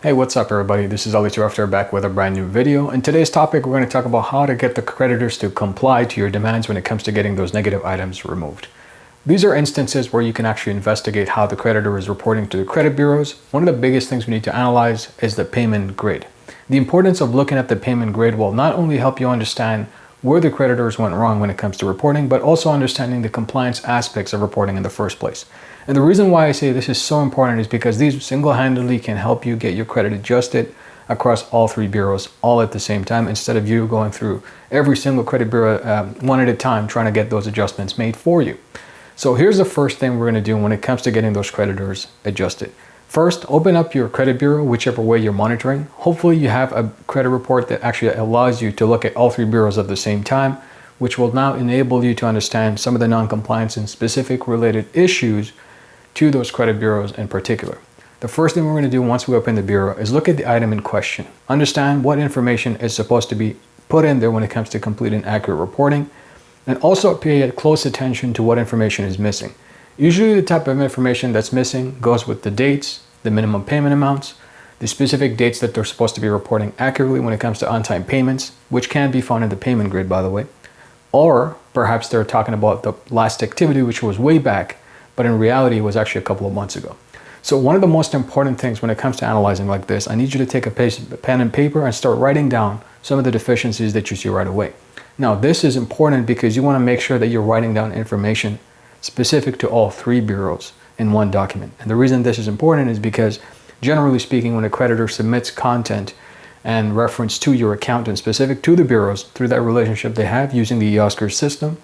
Hey, what's up everybody? This is Ali After back with a brand new video. In today's topic, we're going to talk about how to get the creditors to comply to your demands when it comes to getting those negative items removed. These are instances where you can actually investigate how the creditor is reporting to the credit bureaus. One of the biggest things we need to analyze is the payment grid. The importance of looking at the payment grid will not only help you understand where the creditors went wrong when it comes to reporting, but also understanding the compliance aspects of reporting in the first place. And the reason why I say this is so important is because these single-handedly can help you get your credit adjusted across all three bureaus all at the same time, instead of you going through every single credit bureau one at a time trying to get those adjustments made for you. So here's the first thing we're going to do when it comes to getting those creditors adjusted. First, open up your credit bureau, whichever way you're monitoring. Hopefully you have a credit report that actually allows you to look at all three bureaus at the same time, which will now enable you to understand some of the non-compliance and specific related issues to those credit bureaus in particular. The first thing we're going to do once we open the bureau is look at the item in question. Understand what information is supposed to be put in there when it comes to completing accurate reporting, and also pay close attention to what information is missing. Usually the type of information that's missing goes with the dates, the minimum payment amounts, the specific dates that they're supposed to be reporting accurately when it comes to on-time payments, which can be found in the payment grid, by the way. Or perhaps they're talking about the last activity, which was way back, but in reality it was actually a couple of months ago. So one of the most important things when it comes to analyzing like this, I need you to take a pen and paper and start writing down some of the deficiencies that you see right away. Now this is important because you want to make sure that you're writing down information specific to all three bureaus in one document. And the reason this is important is because, generally speaking, when a creditor submits content and reference to your accountant specific to the bureaus through that relationship they have using the EOSCAR system,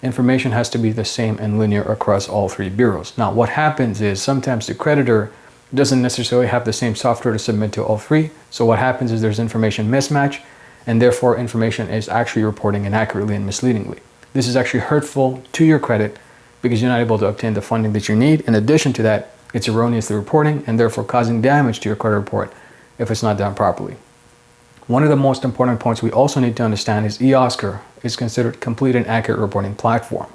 information has to be the same and linear across all three bureaus. Now what happens is sometimes the creditor doesn't necessarily have the same software to submit to all three. So what happens is there's information mismatch, and therefore information is actually reporting inaccurately and misleadingly. This is actually hurtful to your credit because you're not able to obtain the funding that you need. In addition to that, it's erroneously reporting and therefore causing damage to your credit report if it's not done properly. One of the most important points we also need to understand is EOSCAR is considered complete and accurate reporting platform.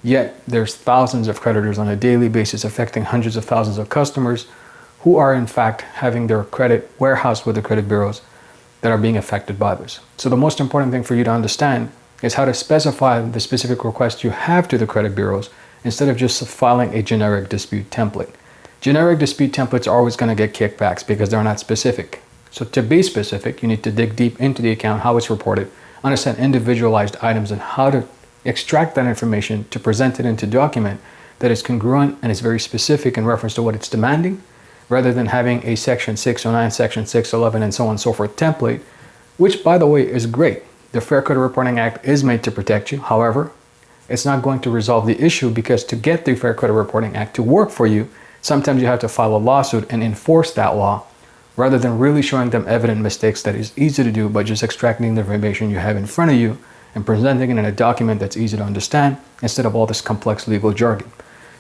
Yet there's thousands of creditors on a daily basis affecting hundreds of thousands of customers who are in fact having their credit warehoused with the credit bureaus that are being affected by this. So the most important thing for you to understand is how to specify the specific request you have to the credit bureaus instead of just filing a generic dispute template. Generic dispute templates are always going to get kickbacks because they're not specific. So to be specific, you need to dig deep into the account, how it's reported, understand individualized items and how to extract that information to present it into a document that is congruent and is very specific in reference to what it's demanding, rather than having a section 609, section 611, and so on and so forth template, which by the way is great. The Fair Credit Reporting Act is made to protect you. However, it's not going to resolve the issue because to get the Fair Credit Reporting Act to work for you, sometimes you have to file a lawsuit and enforce that law rather than really showing them evident mistakes that is easy to do by just extracting the information you have in front of you and presenting it in a document that's easy to understand instead of all this complex legal jargon.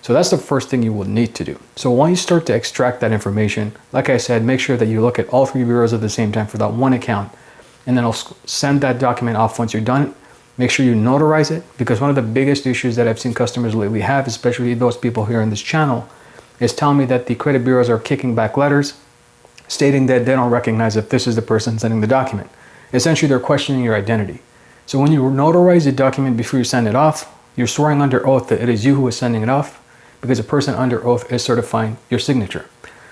So that's the first thing you will need to do. So when you start to extract that information, like I said, make sure that you look at all three bureaus at the same time for that one account, and then I'll send that document off once you're done. Make sure you notarize it, because one of the biggest issues that I've seen customers lately have, especially those people here on this channel, is telling me that the credit bureaus are kicking back letters stating that they don't recognize if this is the person sending the document. Essentially, they're questioning your identity. So when you notarize the document before you send it off, you're swearing under oath that it is you who is sending it off, because a person under oath is certifying your signature.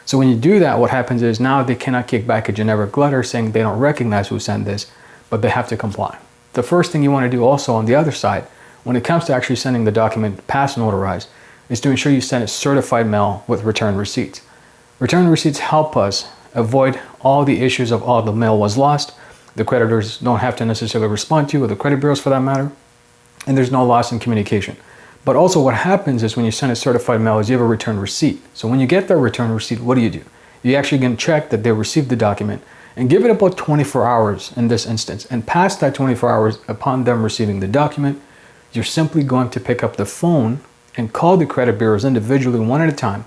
So when you do that, what happens is now they cannot kick back a generic letter saying they don't recognize who sent this, but they have to comply. The first thing you want to do also on the other side, when it comes to actually sending the document past Notarize, is to ensure you send a certified mail with return receipts. Return receipts help us avoid all the issues of the mail was lost, the creditors don't have to necessarily respond to you, or the credit bureaus for that matter, and there's no loss in communication. But also what happens is when you send a certified mail is you have a return receipt. So when you get that return receipt, what do? You actually can check that they received the document and give it about 24 hours in this instance. And past that 24 hours upon them receiving the document, you're simply going to pick up the phone and call the credit bureaus individually one at a time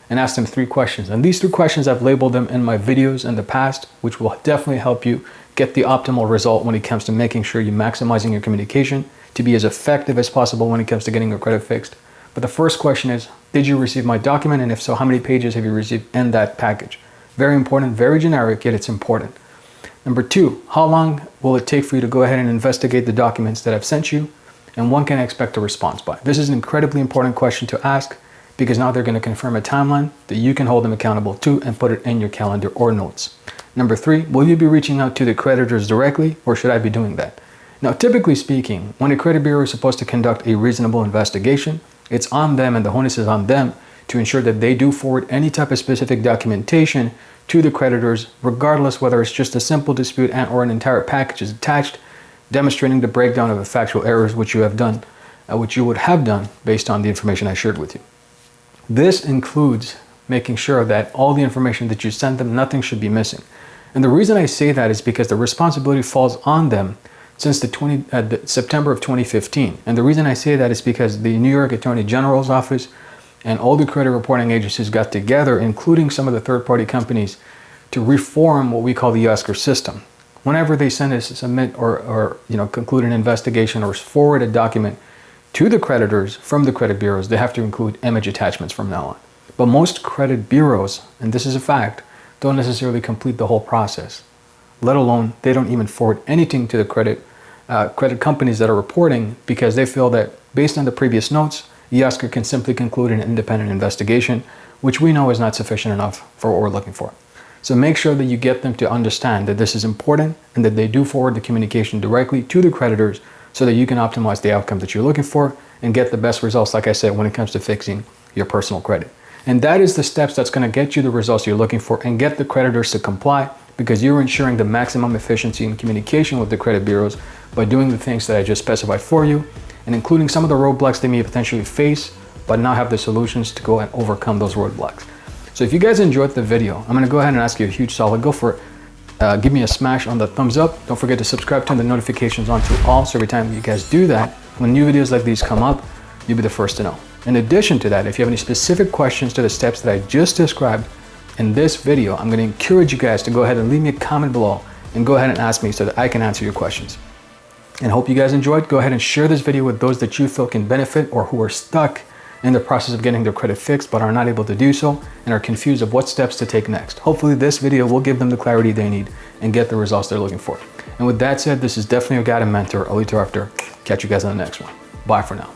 and ask them 3 questions. And these 3 questions, I've labeled them in my videos in the past, which will definitely help you get the optimal result when it comes to making sure you're maximizing your communication to be as effective as possible when it comes to getting your credit fixed. But the first question is, did you receive my document? And if so, how many pages have you received in that package? Very important, very generic, yet it's important. Number 2, how long will it take for you to go ahead and investigate the documents that I've sent you? And when can I expect a response by? This is an incredibly important question to ask, because now they're going to confirm a timeline that you can hold them accountable to and put it in your calendar or notes. Number 3, will you be reaching out to the creditors directly, or should I be doing that? Now, typically speaking, when a credit bureau is supposed to conduct a reasonable investigation, it's on them, and the onus is on them to ensure that they do forward any type of specific documentation to the creditors, regardless whether it's just a simple dispute and or an entire package is attached, demonstrating the breakdown of the factual errors which you have done, which you would have done based on the information I shared with you. This includes making sure that all the information that you send them, nothing should be missing. And the reason I say that is because the responsibility falls on them since the September of 2015. And the reason I say that is because the New York Attorney General's office and all the credit reporting agencies got together, including some of the third-party companies, to reform what we call the EOSCAR system. Whenever they send us, submit or conclude an investigation or forward a document to the creditors from the credit bureaus, they have to include image attachments from now on. But most credit bureaus, and this is a fact, don't necessarily complete the whole process, let alone they don't even forward anything to the credit companies that are reporting, because they feel that based on the previous notes, EOSCAR can simply conclude an independent investigation, which we know is not sufficient enough for what we're looking for. So make sure that you get them to understand that this is important and that they do forward the communication directly to the creditors so that you can optimize the outcome that you're looking for and get the best results, like I said, when it comes to fixing your personal credit. And that is the steps that's going to get you the results you're looking for and get the creditors to comply, because you're ensuring the maximum efficiency in communication with the credit bureaus by doing the things that I just specified for you, and including some of the roadblocks they may potentially face, but now have the solutions to go and overcome those roadblocks. So if you guys enjoyed the video, I'm going to go ahead and ask you a huge solid. Go for it. Give me a smash on the thumbs up. Don't forget to subscribe, turn the notifications on to all, so every time you guys do that, when new videos like these come up, you'll be the first to know. In addition to that, if you have any specific questions to the steps that I just described in this video, I'm going to encourage you guys to go ahead and leave me a comment below and go ahead and ask me so that I can answer your questions. And hope you guys enjoyed. Go ahead and share this video with those that you feel can benefit or who are stuck in the process of getting their credit fixed but are not able to do so and are confused of what steps to take next. Hopefully this video will give them the clarity they need and get the results they're looking for. And with that said, this is definitely your guide and mentor, Ali Tarafter. Catch you guys on the next one. Bye for now.